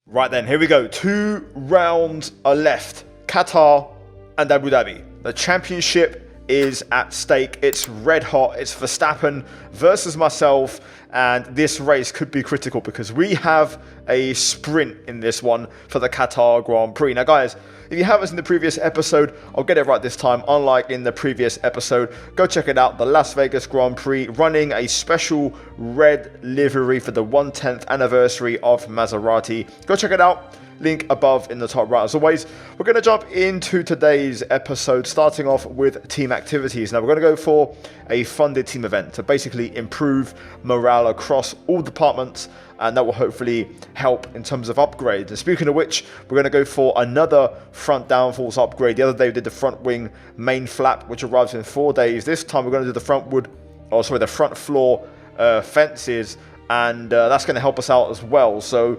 Right then, here we go. 2 rounds are left. Qatar and Abu Dhabi. The championship is at stake. It's red hot. It's Verstappen versus myself. And this race could be critical because we have a sprint in this one for the Qatar Grand Prix. Now, guys, if you haven't seen the previous episode, I'll get it right this time. Unlike in the previous episode, go check it out. The Las Vegas Grand Prix running a special red livery for the 110th anniversary of Maserati. Go check it out. Link above in the top right. As always, we're going to jump into today's episode, starting off with team activities. Now, we're going to go for a funded team event to basically improve morale across all departments, and that will hopefully help in terms of upgrades. And speaking of which, we're going to go for another front downforce upgrade. The other day we did the front wing main flap, which arrives in 4 days. This time we're going to do the front floor fences, and that's going to help us out as well. So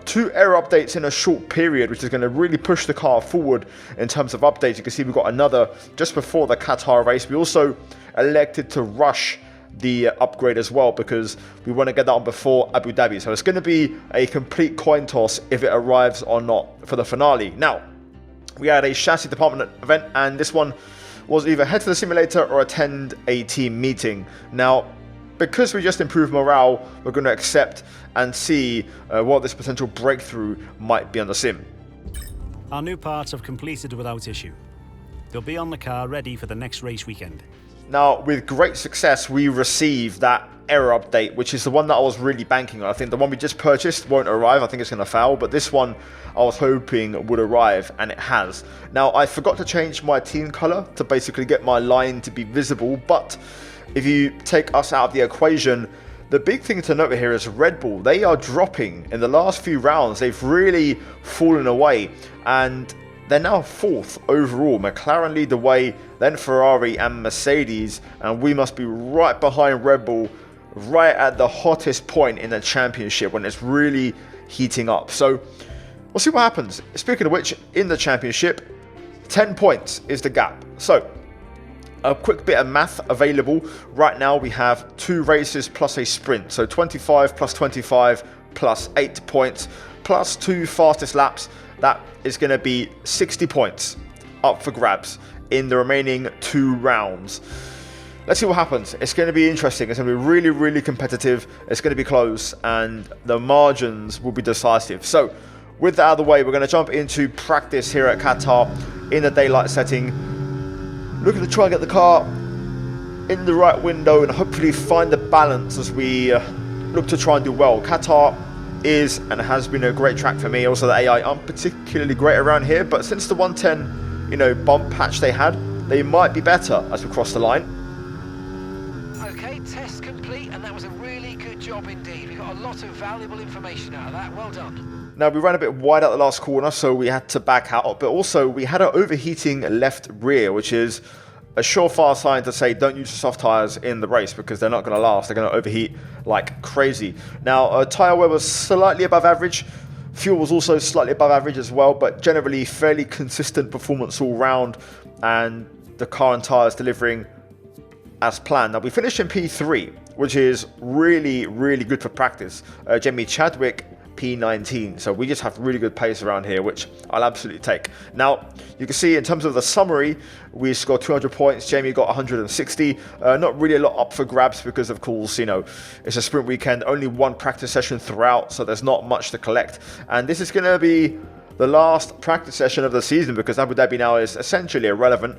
2 air updates in a short period, which is going to really push the car forward in terms of updates. You can see we've got another just before the Qatar race. We also elected to rush the upgrade as well because we want to get that on before Abu Dhabi. So it's going to be a complete coin toss if it arrives or not for the finale. Now, we had a chassis department event, and this one was either head to the simulator or attend a team meeting. Now, because we just improved morale, we're going to accept and see what this potential breakthrough might be on the sim. Our new parts have completed without issue. They'll be on the car ready for the next race weekend. Now, with great success, we received that error update, which is the one that I was really banking on. I think the one we just purchased won't arrive. I think it's going to fail, but this one I was hoping would arrive, and it has. Now, I forgot to change my team color to basically get my line to be visible, but if you take us out of the equation, the big thing to note here is Red Bull. They are dropping in the last few rounds. They've really fallen away, and they're now 4th overall. McLaren lead the way, then Ferrari and Mercedes, and we must be right behind Red Bull, right at the hottest point in the championship when it's really heating up. So we'll see what happens. Speaking of which, in the championship, 10 points is the gap. So a quick bit of math available. Right now we have 2 races plus a sprint. So 25 plus 25 plus 8 points plus 2 fastest laps. That is going to be 60 points up for grabs in the remaining 2 rounds. Let's see what happens. It's going to be interesting. It's going to be really, really competitive. It's going to be close, and the margins will be decisive. So with that out of the way, we're going to jump into practice here at Qatar in the daylight setting. Looking to try and get the car in the right window and hopefully find the balance as we look to try and do well. Qatar is and has been a great track for me. Also, the AI aren't particularly great around here, but since the 110, bump patch they had, they might be better as we cross the line. Okay, test complete, and that was a really good job indeed. We got a lot of valuable information out of that. Well done. Now, we ran a bit wide out the last corner, so we had to back out, but also we had an overheating left rear, which is a surefire sign to say don't use the soft tyres in the race because they're not going to last. They're going to overheat like crazy. Now, tyre wear was slightly above average. Fuel was also slightly above average as well, but generally fairly consistent performance all round, and the car and tyres delivering as planned. Now, we finished in P3, which is really, really good for practice. Jamie Chadwick, P19. So we just have really good pace around here, which I'll absolutely take. Now, you can see in terms of the summary, we scored 200 points. Jamie got 160. Not really a lot up for grabs because, of course, it's a sprint weekend. Only 1 practice session throughout, so there's not much to collect. And this is going to be the last practice session of the season because Abu Dhabi now is essentially irrelevant.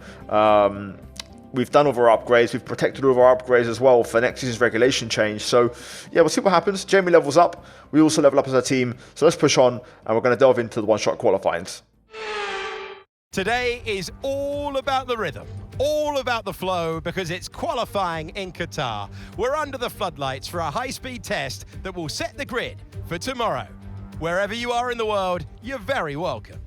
We've done all of our upgrades. We've protected all of our upgrades as well for next season's regulation change. So, yeah, we'll see what happens. Jamie levels up. We also level up as a team. So let's push on, and we're going to delve into the one-shot qualifyings. Today is all about the rhythm, all about the flow, because it's qualifying in Qatar. We're under the floodlights for a high-speed test that will set the grid for tomorrow. Wherever you are in the world, you're very welcome.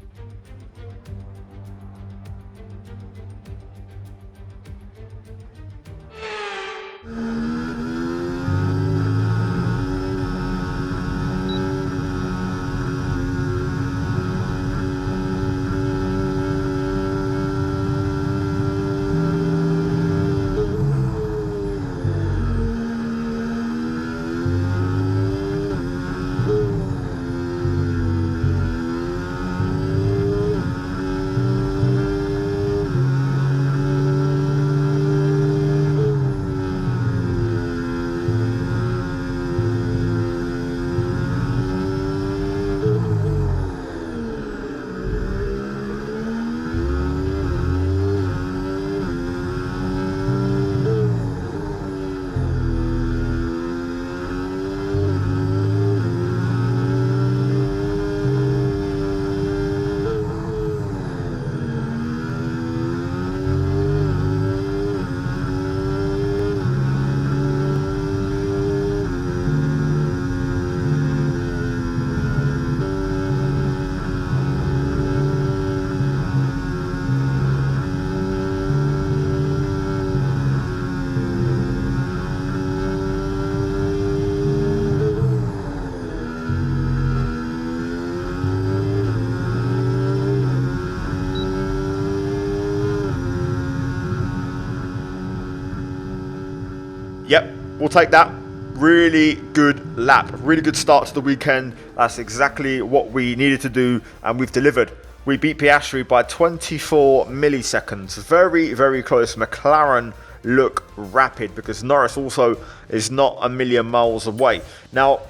we'll take that. Really good lap, really good start to the weekend. That's exactly what we needed to do, and we've delivered. We beat Piastri by 24 milliseconds. Very, very close. McLaren look rapid because Norris also is not a million miles away. Now,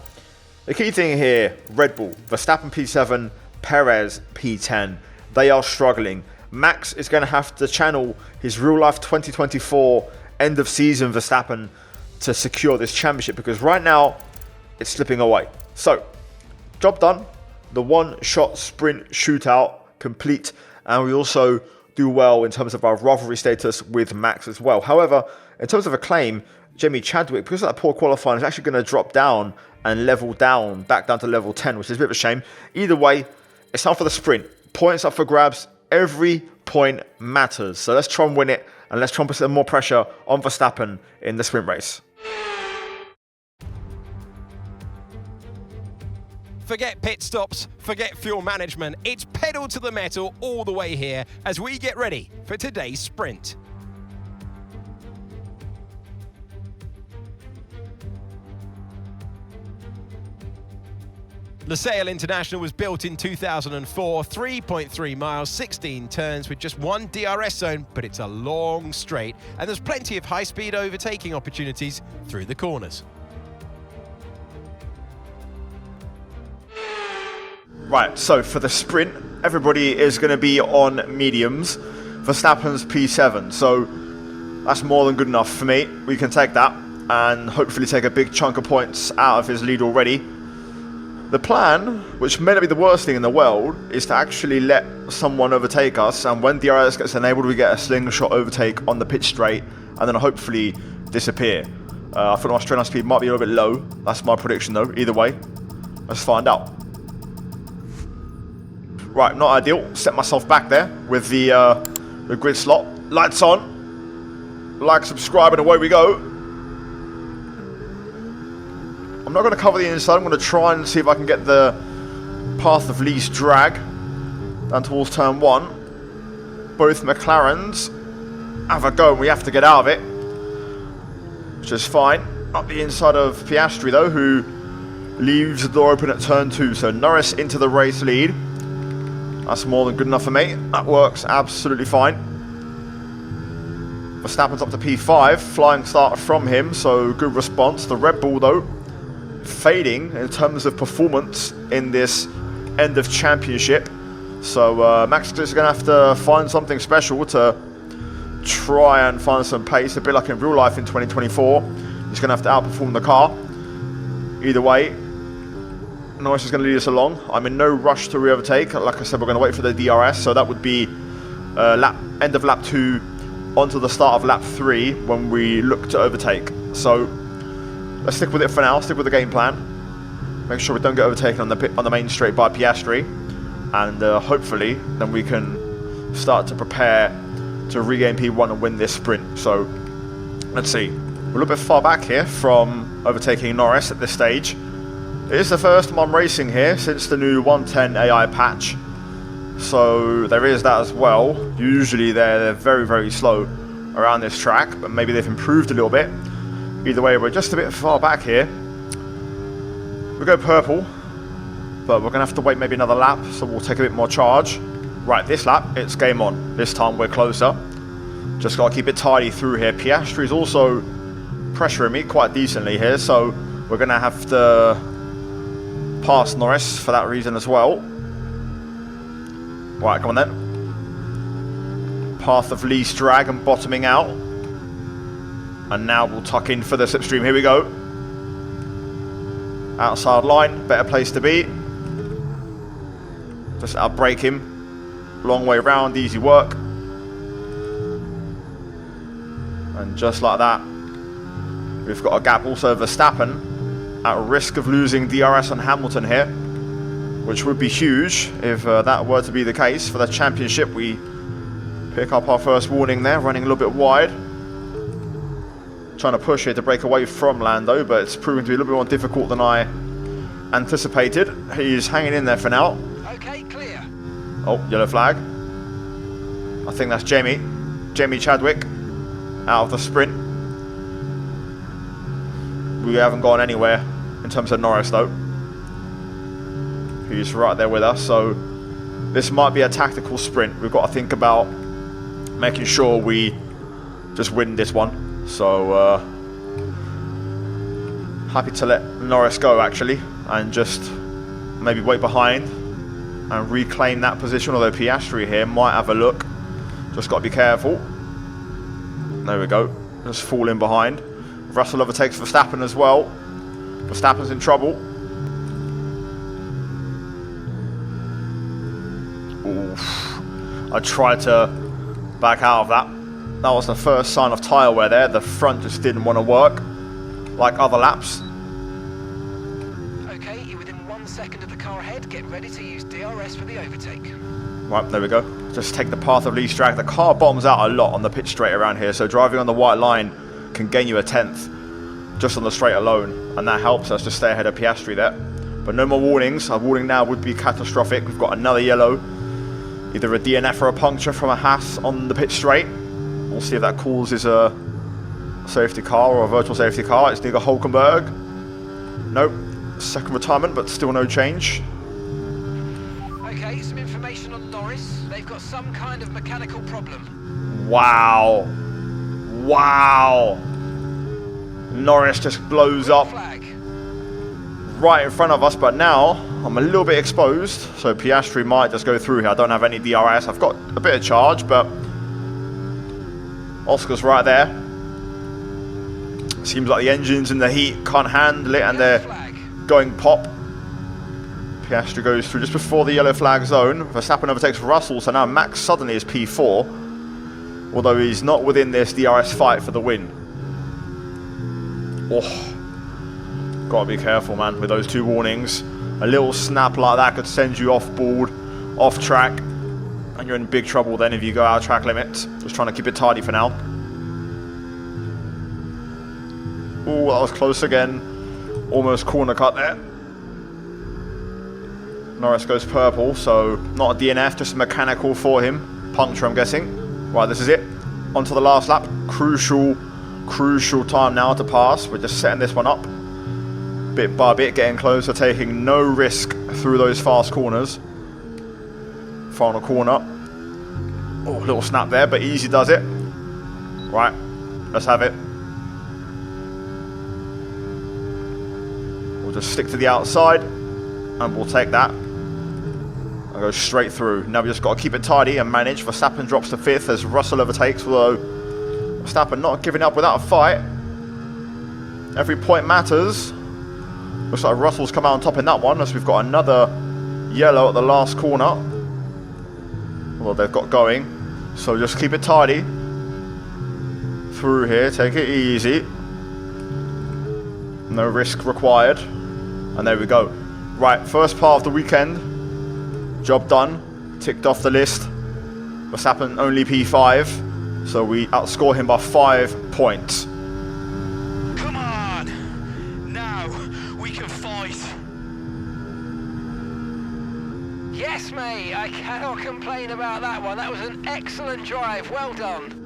the key thing here, Red Bull, Verstappen P7, Perez P10. They are struggling. Max is going to have to channel his real life 2024 end of season Verstappen to secure this championship, because right now it's slipping away. So, job done. The one-shot sprint shootout complete, and we also do well in terms of our rivalry status with Max as well. However, in terms of a claim, Jamie Chadwick, because of that poor qualifying, is actually going to drop down and level down, back down to level 10, which is a bit of a shame. Either way, it's time for the sprint. Points up for grabs. Every point matters. So let's try and win it, and let's try and put some more pressure on Verstappen in the sprint race. Forget pit stops, forget fuel management. It's pedal to the metal all the way here as we get ready for today's sprint. Losail International was built in 2004, 3.3 miles, 16 turns with just one DRS zone, but it's a long straight and there's plenty of high-speed overtaking opportunities through the corners. Right, so for the sprint, everybody is going to be on mediums. Verstappen's P7, so that's more than good enough for me. We can take that and hopefully take a big chunk of points out of his lead already. The plan, which may not be the worst thing in the world, is to actually let someone overtake us, and when DRS gets enabled, we get a slingshot overtake on the pitch straight, and then hopefully disappear. I thought my straight line speed might be a little bit low. That's my prediction though. Either way, let's find out. Right, not ideal. Set myself back there with the grid slot. Lights on. Like, subscribe, and away we go. I'm not going to cover the inside. I'm going to try and see if I can get the path of least drag down towards turn 1. Both McLarens have a go, and we have to get out of it, which is fine. Not the inside of Piastri, though, who leaves the door open at turn 2. So Norris into the race lead. That's more than good enough for me. That works absolutely fine. Verstappen's up to P5. Flying start from him, so good response. The Red Bull, though, fading in terms of performance in this end of championship. So Max is going to have to find something special to try and find some pace. A bit like in real life in 2024. He's going to have to outperform the car. Either way, Norris is going to lead us along. I'm in no rush to re-overtake. Like I said, we're going to wait for the DRS, so that would be end of lap 2 onto the start of lap 3 when we look to overtake. So let's stick with it for now. Stick with the game plan. Make sure we don't get overtaken on the main straight by Piastri, and hopefully then we can start to prepare to regain P1 and win this sprint. So let's see. We're a little bit far back here from overtaking Norris at this stage. It is the first time I'm racing here since the new 110 AI patch, so there is that as well. Usually they're very, very slow around this track, but maybe they've improved a little bit. Either way, we're just a bit far back here. We go purple, but we're going to have to wait maybe another lap, so we'll take a bit more charge. Right, this lap, it's game on. This time we're closer. Just got to keep it tidy through here. Piastri is also pressuring me quite decently here, so we're going to have to pass Norris for that reason as well. Right, come on then. Path of least drag and bottoming out. And now we'll tuck in for the slipstream. Here we go. Outside line, better place to be. Just outbrake him. Long way around, easy work. And just like that, we've got a gap. Also Verstappen at risk of losing DRS on Hamilton here, which would be huge if that were to be the case. For the championship, we pick up our first warning there, running a little bit wide. Trying to push here to break away from Lando, but it's proving to be a little bit more difficult than I anticipated. He's hanging in there for now. Okay, clear. Oh, yellow flag. I think that's Jamie Chadwick out of the sprint. we haven't gone anywhere in terms of Norris though. He's right there with us, so this might be a tactical sprint. We've got to think about making sure we just win this one. So happy to let Norris go actually, and just maybe wait behind and reclaim that position, although Piastri here might have a look. Just got to be careful. There we go, just fall in behind. Russell overtakes Verstappen as well. Verstappen's in trouble. Oof. I tried to back out of that. That was the first sign of tyre wear there. The front just didn't want to work like other laps. Okay, you're within 1 second of the car ahead. Get ready to use DRS for the overtake. Right, there we go. Just take the path of least drag. The car bombs out a lot on the pit straight around here, so driving on the white line can gain you a 10th just on the straight alone, and that helps us to stay ahead of Piastri there. But no more warnings. A warning now would be catastrophic. We've got another yellow, either a DNF or a puncture from a Haas on the pit straight. We'll see if that causes a safety car or a virtual safety car. It's Nico Hulkenberg. Nope, second retirement, but still no change. Okay, some information on Norris. They've got some kind of mechanical problem. Wow. Wow. Norris just blows up Flag. right in front of us, but now I'm a little bit exposed, so Piastri might just go through here. I don't have any DRS. I've got a bit of charge, but Oscar's right there. Seems like the engines in the heat can't handle it, and they're going pop. Piastri goes through just before the yellow flag zone. Verstappen overtakes Russell, so now Max suddenly is P4, although he's not within this DRS fight for the win. Oh, gotta be careful, man, with those two warnings. A little snap like that could send you off board, off track, and you're in big trouble then if you go out of track limits. Just trying to keep it tidy for now. Oh, that was close again. Almost corner cut there. Norris goes purple, so not a DNF, just a mechanical for him. Puncture, I'm guessing. Right, this is it. On to the last lap. Crucial time now to pass. We're just setting this one up. Bit by bit, getting closer, taking no risk through those fast corners. Final corner. Oh, little snap there, but easy does it. Right, let's have it. We'll just stick to the outside, and we'll take that. And go straight through. Now we just got to keep it tidy and manage. Verstappen drops to 5th as Russell overtakes, although Verstappen not giving up without a fight. Every point matters. Looks like Russell's come out on top in that one, as we've got another yellow at the last corner. Well, they've got going. So just keep it tidy. Through here, take it easy. No risk required. And there we go. Right, first part of the weekend. Job done. Ticked off the list. Verstappen only P5. So we outscore him by 5 points. Come on! Now we can fight! Yes, mate! I cannot complain about that one. That was an excellent drive. Well done.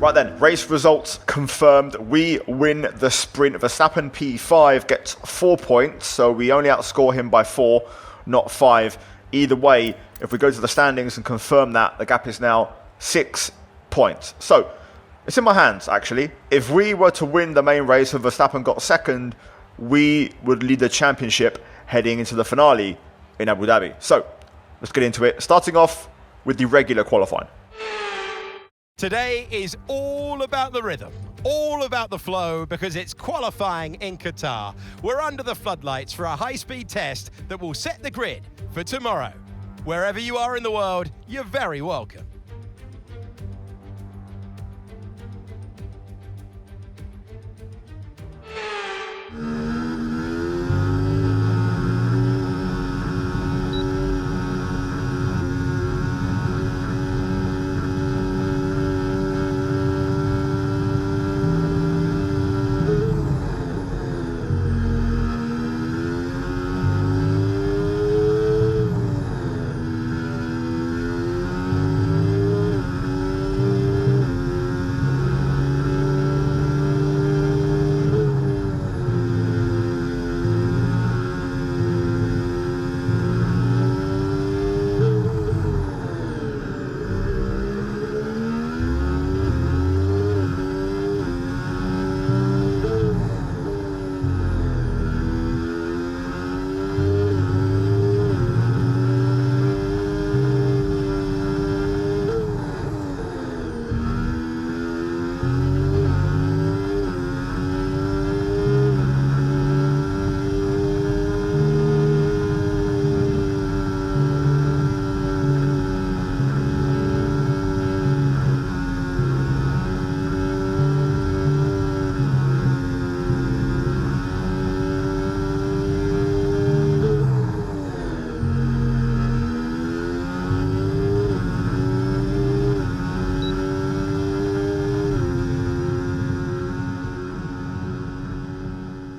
Right then, race results confirmed. We win the sprint. Verstappen P5 gets 4 points, so we only outscore him by 4, not 5. Either way, if we go to the standings and confirm that, the gap is now 6 points. So, it's in my hands, actually. If we were to win the main race and Verstappen got second, we would lead the championship heading into the finale in Abu Dhabi. So, let's get into it. Starting off with the regular qualifying. Today is all about the rhythm, all about the flow, because it's qualifying in Qatar. We're under the floodlights for a high-speed test that will set the grid for tomorrow. Wherever you are in the world, you're very welcome.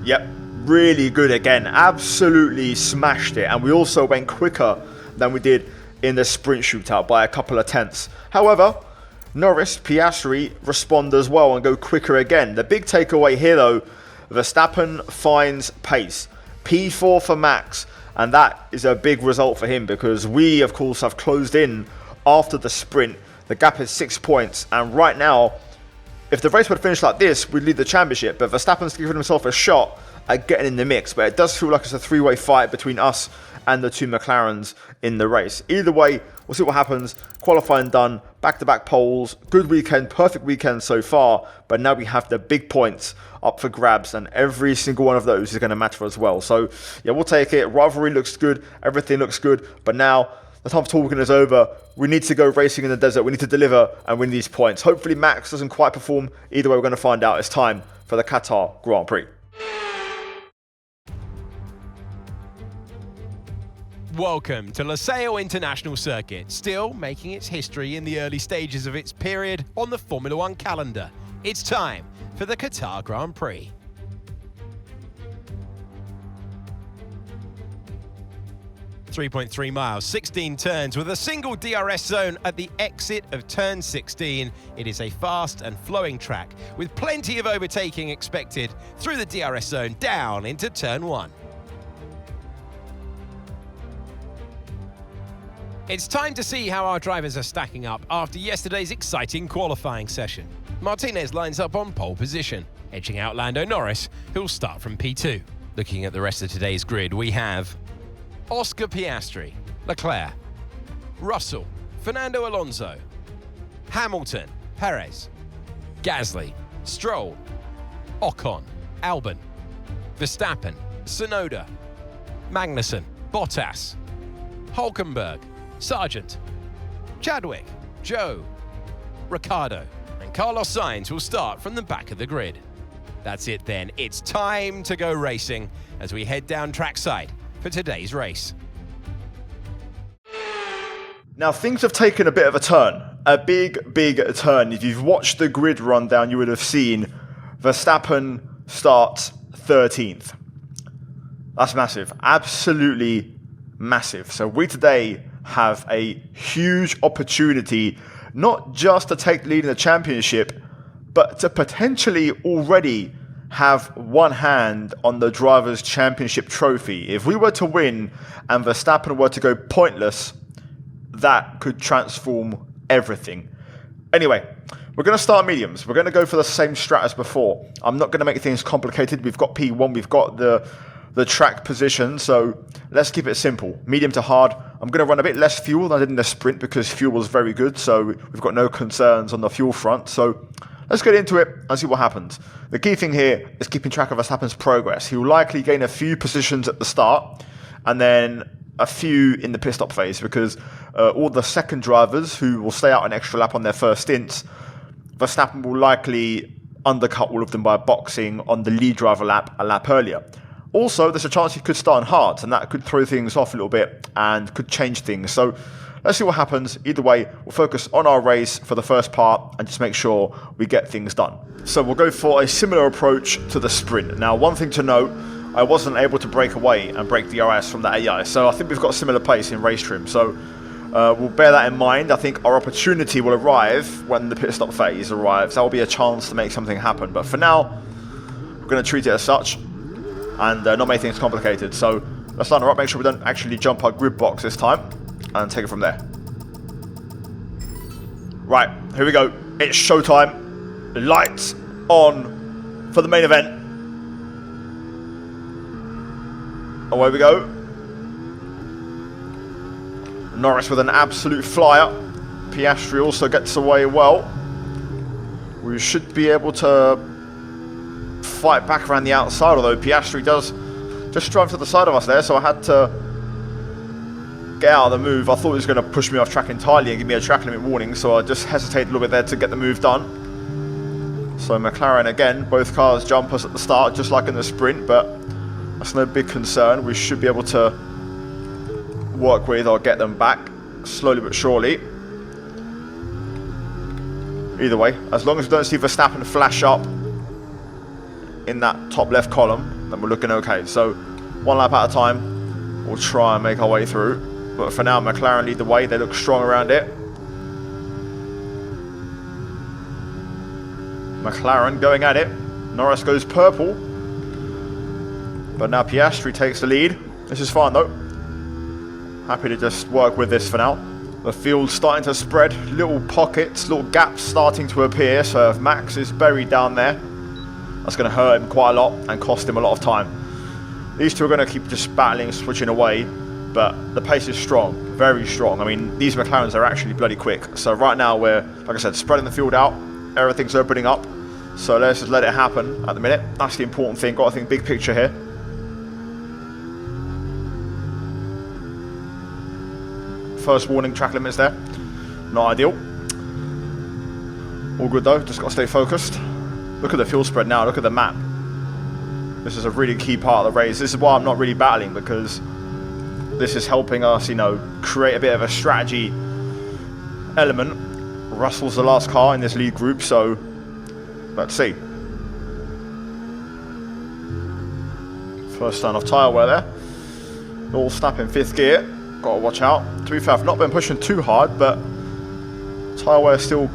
Yep, really good again. Absolutely smashed it. And we also went quicker than we did in the sprint shootout by a couple of tenths. However, Norris, Piastri respond as well and go quicker again. The big takeaway here though, Verstappen finds pace. P4 for Max. And that is a big result for him because we, of course, have closed in after the sprint. The gap is 6 points. And right now, if the race would finish like this, we'd lead the championship. But Verstappen's giving himself a shot at getting in the mix. But it does feel like it's a three-way fight between us and the two McLarens in the race. Either way, we'll see what happens. Qualifying done, back-to-back poles, good weekend, perfect weekend so far. But now we have the big points up for grabs, and every single one of those is going to matter as well. So, yeah, we'll take it. Rivalry looks good, everything looks good. But now, the time for talking is over. We need to go racing in the desert. We need to deliver and win these points. Hopefully, Max doesn't quite perform. Either way, we're going to find out. It's time for the Qatar Grand Prix. Welcome to Losail International Circuit, still making its history in the early stages of its period on the Formula One calendar. It's time for the Qatar Grand Prix. .3 miles, 16 turns with a single DRS zone at the exit of turn 16. It is a fast and flowing track with plenty of overtaking expected through the DRS zone down into turn 1. It's time to see how our drivers are stacking up after yesterday's exciting qualifying session. Martinez lines up on pole position, edging out Lando Norris, who'll start from P2. Looking at the rest of today's grid, we have Oscar Piastri, Leclerc, Russell, Fernando Alonso, Hamilton, Perez, Gasly, Stroll, Ocon, Albon, Verstappen, Tsunoda, Magnussen, Bottas, Hulkenberg, Sargent, Chadwick, Joe, Ricciardo, and Carlos Sainz will start from the back of the grid. That's it then, it's time to go racing as we head down trackside for today's race. Now, things have taken a bit of a turn. A big turn. If you've watched the grid rundown, you would have seen Verstappen starts 13th. That's massive. Absolutely massive. So we today have a huge opportunity, not just to take the lead in the championship, but to potentially already have one hand on the Drivers' Championship trophy. If we were to win and Verstappen were to go pointless, that could transform everything. Anyway, we're going to start mediums. We're going to go for the same strat as before. I'm not going to make things complicated. We've got P1, we've got the track position, so let's keep it simple. Medium to hard. I'm going to run a bit less fuel than I did in the sprint because fuel was very good, so we've got no concerns on the fuel front. So let's get into it and see what happens. The key thing here is keeping track of Verstappen's progress. He will likely gain a few positions at the start and then a few in the pit stop phase because all the second drivers who will stay out an extra lap on their first stints, Verstappen will likely undercut all of them by boxing on the lead driver lap a lap earlier. Also, there's a chance he could start on hards, and that could throw things off a little bit and could change things. So let's see what happens. Either way, we'll focus on our race for the first part and just make sure we get things done. So we'll go for a similar approach to the sprint. Now, one thing to note, I wasn't able to break away and break DRS from that AI, so I think we've got similar pace in race trim. So we'll bear that in mind. I think our opportunity will arrive when the pit stop phase arrives. That will be a chance to make something happen. But for now, we're going to treat it as such and not make things complicated. So let's line her up, make sure we don't actually jump our grid box this time, and take it from there. Right, here we go. It's showtime. Lights on for the main event. Away we go. Norris with an absolute flyer. Piastri also gets away well. We should be able to fight back around the outside, although Piastri does just drive to the side of us there, so I had to get out of the move. I thought he was going to push me off track entirely and give me a track limit warning, so I just hesitated a little bit there to get the move done. So McLaren again, both cars jump us at the start, just like in the sprint, but that's no big concern. We should be able to work with or get them back, slowly but surely. Either way, as long as we don't see Verstappen flash up in that top left column, then we're looking okay. So 1 lap at a time, we'll try and make our way through. But for now, McLaren lead the way. They look strong around it. McLaren going at it. Norris goes purple. But now Piastri takes the lead. This is fine though. Happy to just work with this for now. The field's starting to spread. Little pockets, little gaps starting to appear. So if Max is buried down there, that's going to hurt him quite a lot and cost him a lot of time. These two are going to keep just battling, switching away. But the pace is strong, very strong. I mean, these McLarens are actually bloody quick. So right now we're, like I said, spreading the field out. Everything's opening up. So let's just let it happen at the minute. That's the important thing. Got to think big picture here. First warning, track limits there. Not ideal. All good though, just got to stay focused. Look at the fuel spread now, look at the map. This is a really key part of the race. This is why I'm not really battling, because this is helping us, you know, create a bit of a strategy element. Russell's the last car in this lead group, so let's see. First turn off tyre wear there. All snap in 5th gear. Got to watch out. To be fair, I've not been pushing too hard, but tyre wear is still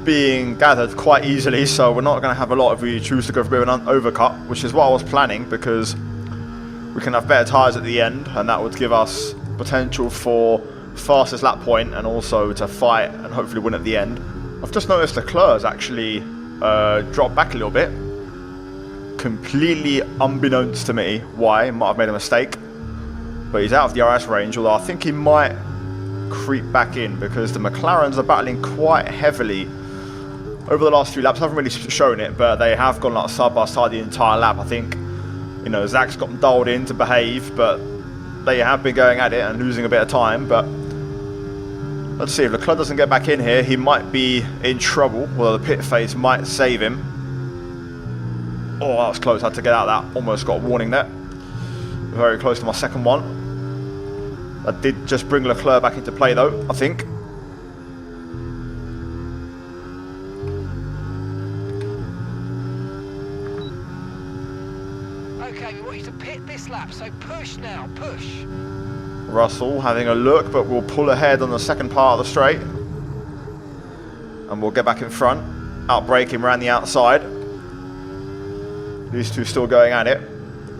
being gathered quite easily, so we're not going to have a lot if we choose to go for a bit of an overcut, which is what I was planning, because we can have better tyres at the end, and that would give us potential for fastest lap point and also to fight and hopefully win at the end. I've just noticed Leclerc's actually dropped back a little bit, completely unbeknownst to me why. Might have made a mistake, but he's out of the RS range, although I think he might creep back in because the McLarens are battling quite heavily over the last 3 laps. I haven't really shown it, but they have gone like side by side the entire lap. I think, you know, Zach's got them dialed in to behave, but they have been going at it and losing a bit of time. But let's see, if Leclerc doesn't get back in here, he might be in trouble, although the pit phase might save him. Oh, that was close. I had to get out of that. Almost got a warning there. Very close to my second one. That did just bring Leclerc back into play though, I think. Okay, we want you to pit this lap, so push now, push. Russell having a look, but we'll pull ahead on the second part of the straight. And we'll get back in front. Outbrake him around the outside. These two still going at it.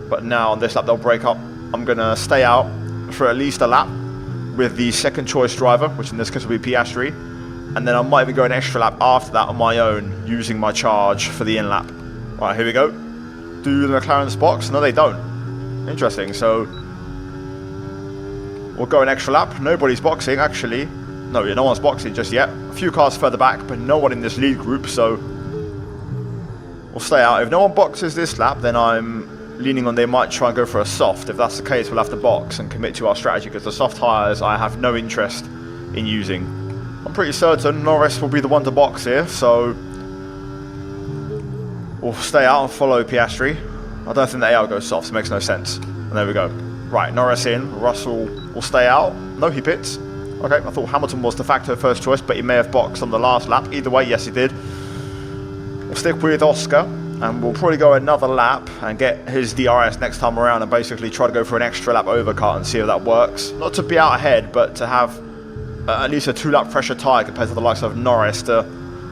But now on this lap they'll break up. I'm going to stay out for at least a lap with the second choice driver, which in this case will be Piastri. And then I might even go an extra lap after that on my own, using my charge for the in lap. Right, here we go. Do the McLaren's box? No, they don't. Interesting, so we'll go an extra lap. Nobody's boxing, actually. No, no one's boxing just yet. A few cars further back, but no one in this lead group, so we'll stay out. If no one boxes this lap, then I'm leaning on they might try and go for a soft. If that's the case, we'll have to box and commit to our strategy, because the soft tyres I have no interest in using. I'm pretty certain Norris will be the one to box here, so we'll stay out and follow Piastri. I don't think the AL goes soft, so it makes no sense. And there we go. Right, Norris in. Russell will stay out. No, he pits. Okay, I thought Hamilton was de facto first choice, but he may have boxed on the last lap. Either way, yes, he did. We'll stick with Oscar, and we'll probably go another lap and get his DRS next time around and basically try to go for an extra lap overcut and see if that works. Not to be out ahead, but to have at least a 2-lap pressure tyre compared to the likes of Norris to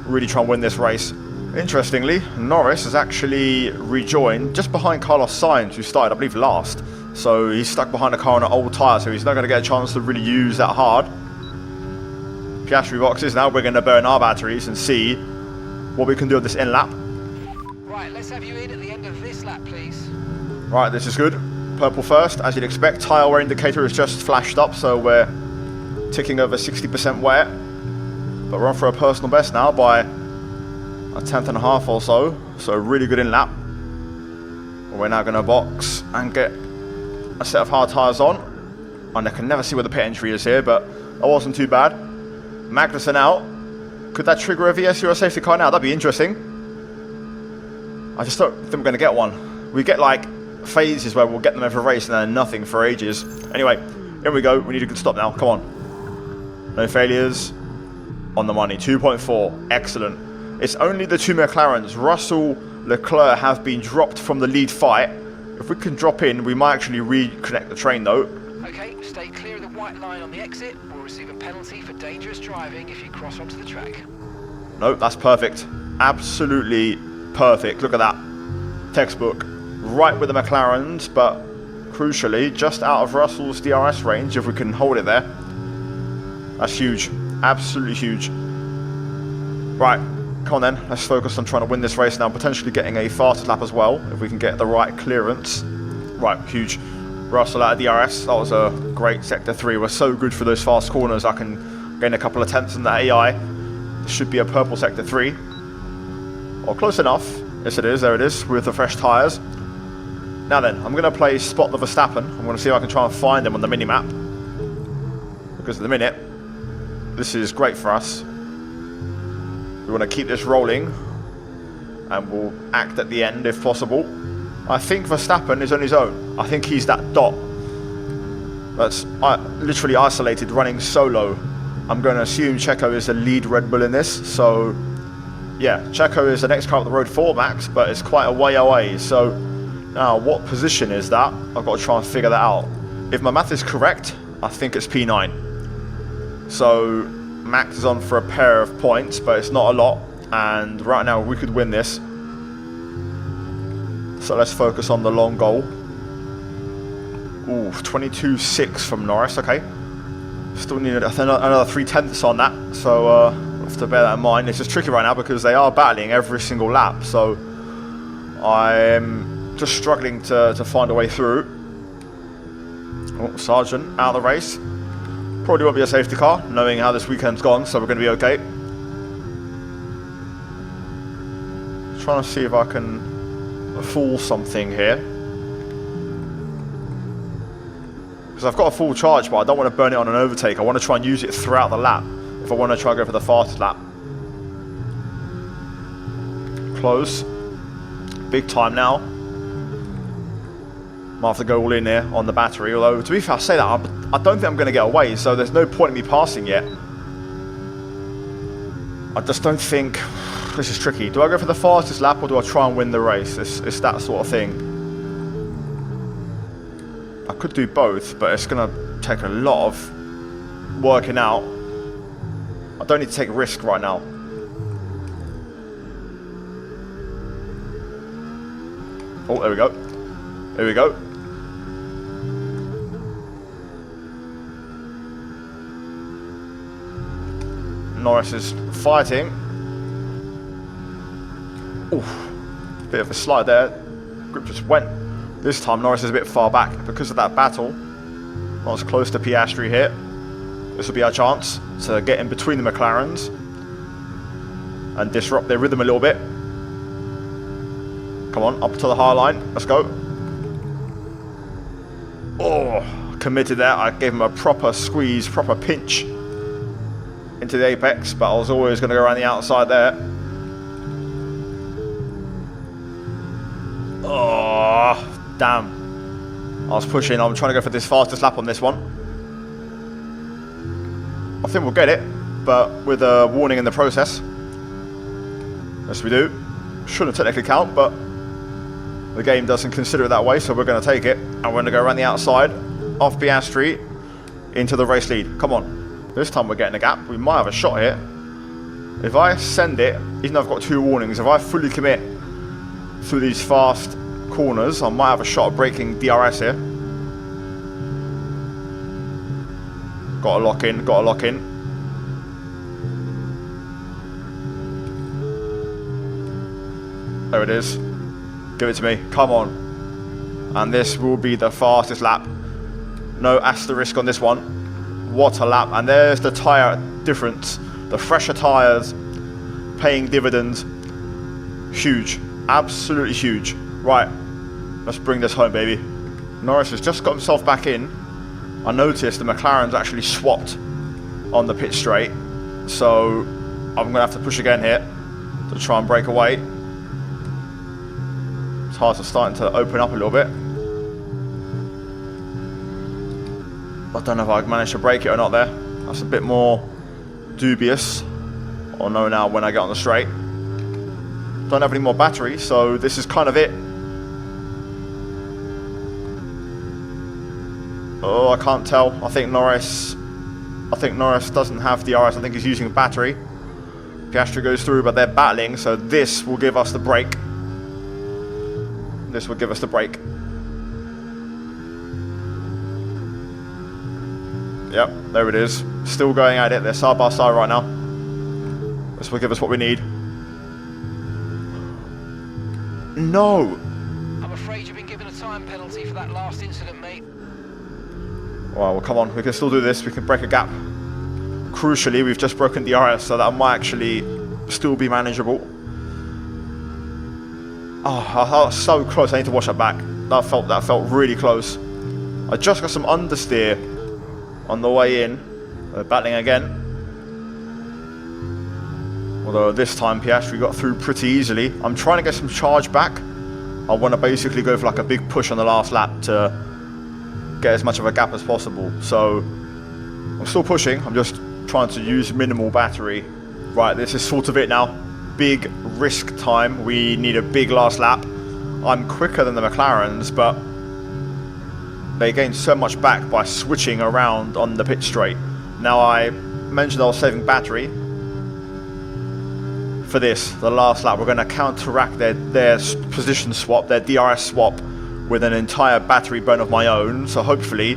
really try and win this race. Interestingly, Norris has actually rejoined just behind Carlos Sainz, who started, I believe, last. So he's stuck behind a car on an old tyre, so he's not going to get a chance to really use that hard. Piastri boxes. Now we're going to burn our batteries and see what we can do with this in lap. Right, let's have you in at the end of this lap, please. Right, this is good. Purple first, as you'd expect. Tyre wear indicator is just flashed up, so we're ticking over 60% wear. But we're on for a personal best now by a 10th and a half or so. So really good in lap. We're now going to box and get a set of hard tyres on. And I can never see where the pit entry is here, but that wasn't too bad. Magnussen out. Could that trigger a VSC or a safety car now? That'd be interesting. I just don't think we're going to get one. We get like phases where we'll get them every race and then nothing for ages. Anyway, here we go. We need a good stop now. Come on. No failures. On the money. 2.4. Excellent. It's only the two McLarens. Russell, Leclerc have been dropped from the lead fight If we can drop in, we might actually reconnect the train though. Okay, stay clear of the white line on the exit. We'll receive a penalty for dangerous driving if you cross onto the track. No, that's perfect. Absolutely perfect. Look at that. Textbook. Right with the McLarens, but crucially, just out of Russell's DRS range, if we can hold it there. That's huge. Absolutely huge. Right, come on then. Let's focus on trying to win this race now, potentially getting a fastest lap as well, if we can get the right clearance. Right, huge. Russell out of DRS. That was a great sector 3. We're so good for those fast corners. I can gain a couple of tenths in that AI. This should be a purple sector 3. Or close enough. Yes, it is. There it is, with the fresh tyres. Now then, I'm going to play Spot the Verstappen. I'm going to see if I can try and find him on the mini-map. Because at the minute, this is great for us. We want to keep this rolling. And we'll act at the end if possible. I think Verstappen is on his own. I think he's that dot that's literally isolated, running solo. I'm going to assume Checo is the lead Red Bull in this. So, yeah, Checo is the next car up the road for Max, but it's quite a way away. So, now what position is that? I've got to try and figure that out. If my math is correct, I think it's P9. So, Max is on for a pair of points, but it's not a lot. And right now, we could win this. So let's focus on the long goal. Ooh, 22.6 from Norris, okay. Still need another 3 tenths on that, so we'll have to bear that in mind. It's just tricky right now because they are battling every single lap, so I'm just struggling to find a way through. Oh, Sargent out of the race. Probably won't be a safety car, knowing how this weekend's gone, so we're going to be okay. Trying to see if I can fool something here, because I've got a full charge, but I don't want to burn it on an overtake. I want to try and use it throughout the lap if I want to try and go for the fastest lap. Close. Big time now. Might have to go all in here on the battery, although to be fair, I say that I don't think I'm going to get away, so there's no point in me passing yet. I just don't think. This is tricky. Do I go for the fastest lap or do I try and win the race? It's that sort of thing. I could do both, but it's going to take a lot of working out. I don't need to take a risk right now. Oh, there we go. There we go. Norris is fighting. Oof, bit of a slide there. Grip just went. This time Norris is a bit far back because of that battle. Not as close to Piastri here. This will be our chance to get in between the McLarens and disrupt their rhythm a little bit. Come on, up to the high line. Let's go. Oh, committed there. I gave him a proper squeeze, proper pinch into the apex, but I was always going to go around the outside there. Oh, damn. I was pushing. I'm trying to go for this fastest lap on this one. I think we'll get it, but with a warning in the process. Yes, we do. Shouldn't technically count, but the game doesn't consider it that way, so we're going to take it. And we're going to go around the outside, off Piastri, into the race lead. Come on. This time we're getting a gap. We might have a shot here. If I send it, even though I've got 2 warnings, if I fully commit through these fast corners, I might have a shot at breaking DRS here. Got to lock in, got to lock in. There it is. Give it to me, come on. And this will be the fastest lap. No asterisk on this one. What a lap. And there's the tyre difference. The fresher tyres paying dividends. Huge. Absolutely huge. Right, let's bring this home, baby. Norris has just got himself back in. I noticed the McLaren's actually swapped on the pit straight, so I'm going to have to push again here to try and break away. Tires are starting to open up a little bit. I don't know if I managed to break it or not there. That's a bit more dubious. I'll know now when I get on the straight. Don't have any more battery, so this is kind of it. Oh, I can't tell. I think Norris doesn't have DRS. I think he's using a battery. Piastri goes through, but they're battling, so this will give us the break. This will give us the break. Yep, there it is. Still going at it. They're side by side right now. This will give us what we need. No! I'm afraid you've been given a time penalty for that last incident, mate. Well, come on. We can still do this. We can break a gap. Crucially, we've just broken DRS, so that might actually still be manageable. Oh, that was so close. I need to watch that back. That felt really close. I just got some understeer on the way in. They're battling again. Although this time Piastri got through pretty easily. I'm trying to get some charge back. I want to basically go for like a big push on the last lap to get as much of a gap as possible. So I'm still pushing. I'm just trying to use minimal battery. Right, this is sort of it now. Big risk time. We need a big last lap. I'm quicker than the McLarens, but they gained so much back by switching around on the pit straight. Now, I mentioned I was saving battery. For this, the last lap, we're going to counteract their position swap, their DRS swap, with an entire battery burn of my own. So hopefully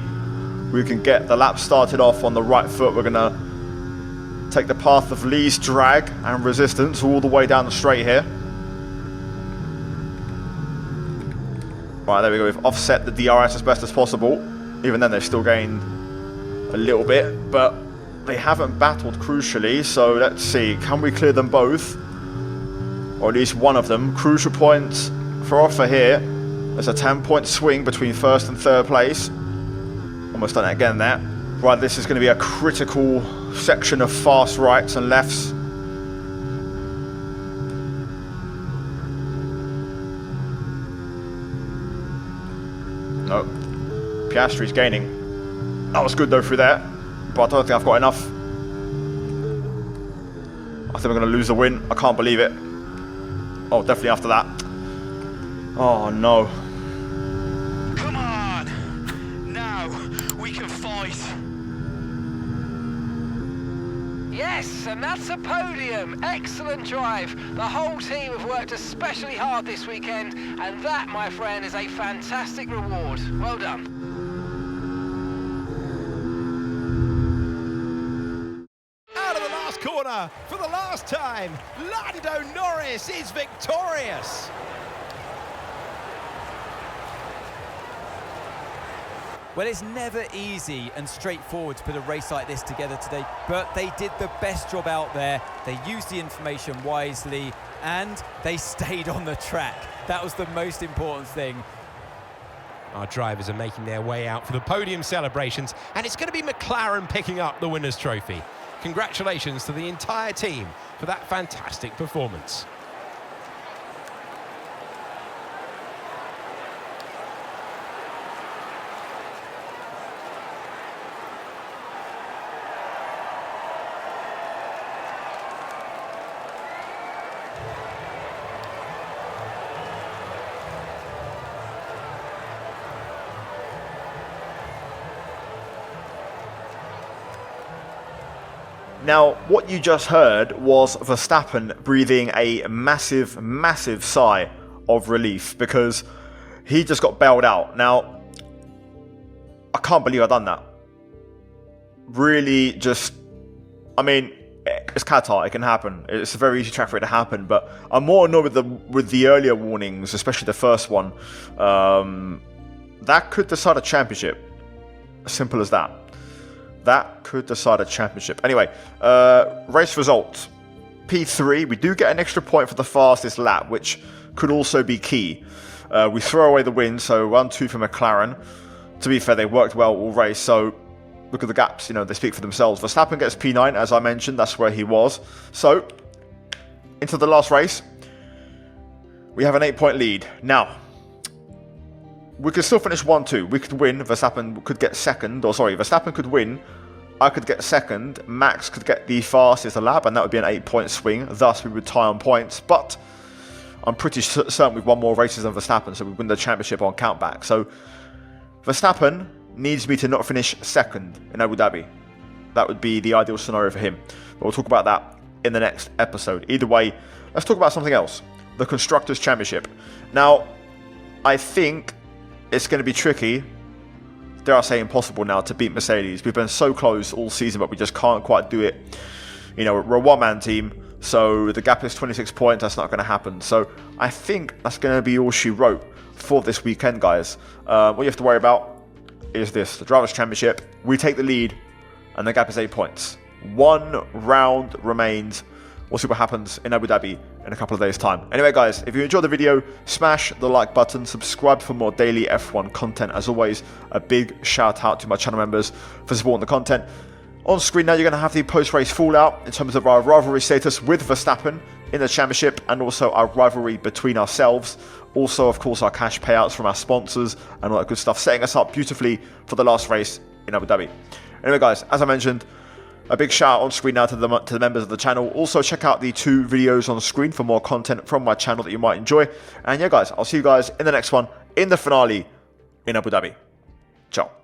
we can get the lap started off on the right foot. We're going to take the path of least drag and resistance all the way down the straight here. Right, there we go. We've offset the DRS as best as possible. Even then, they've still gained a little bit, but they haven't battled crucially. So let's see, can we clear them both? Or at least one of them. Crucial points for offer here. There's a 10-point swing between first and third place. Almost done it again there. Right, this is going to be a critical section of fast rights and lefts. No. Piastri's gaining. That was good though through there. But I don't think I've got enough. I think we're going to lose the win. I can't believe it. Oh, definitely after that. Oh, no. Come on! Now we can fight. Yes, and that's a podium. Excellent drive. The whole team have worked especially hard this weekend, and that, my friend, is a fantastic reward. Well done. Corner for the last time. Lando Norris is victorious. Well, it's never easy and straightforward to put a race like this together today, but they did the best job out there. They used the information wisely and they stayed on the track. That was the most important thing. Our drivers are making their way out for the podium celebrations, and it's going to be McLaren picking up the winner's trophy. Congratulations to the entire team for that fantastic performance. Now, what you just heard was Verstappen breathing a massive, massive sigh of relief because he just got bailed out. Now, I can't believe I've done that. Really just, I mean, it's Qatar, it can happen. It's a very easy track for it to happen, but I'm more annoyed with the earlier warnings, especially the first one. That could decide a championship. As simple as that. That could decide a championship. Anyway, race results. P3, we do get an extra point for the fastest lap, which could also be key. We throw away the win, so 1-2 for McLaren. To be fair, they worked well all race, so look at the gaps, you know, they speak for themselves. Verstappen gets P9, as I mentioned, that's where he was. So, into the last race, we have an 8-point lead. Now, we could still finish 1-2. We could win. Verstappen could get second. Or sorry, Verstappen could win. I could get second. Max could get the fastest lap, and that would be an 8-point swing. Thus, we would tie on points. But I'm pretty certain we've won more races than Verstappen, so we win the championship on countback. So, Verstappen needs me to not finish second in Abu Dhabi. That would be the ideal scenario for him. But we'll talk about that in the next episode. Either way, let's talk about something else. The Constructors' Championship. Now, I think it's going to be tricky, dare I say impossible now, to beat Mercedes. We've been so close all season, but we just can't quite do it. You know, we're a one-man team, so the gap is 26 points. That's not going to happen. So I think that's going to be all she wrote for this weekend, guys. What you have to worry about is this. The Drivers' Championship. We take the lead, and the gap is 8 points. 1 round remains. We'll see what happens in Abu Dhabi in a couple of days' time. Anyway, guys, if you enjoyed the video, smash the like button, subscribe for more daily F1 content. As always, a big shout out to my channel members for supporting the content. On screen now, you're going to have the post-race fallout in terms of our rivalry status with Verstappen in the championship, and also our rivalry between ourselves. Also, of course, our cash payouts from our sponsors and all that good stuff, setting us up beautifully for the last race in Abu Dhabi. Anyway, guys, as I mentioned, a big shout out on screen now to the members of the channel. Also, check out the 2 videos on screen for more content from my channel that you might enjoy. And yeah, guys, I'll see you guys in the next one, in the finale in Abu Dhabi. Ciao.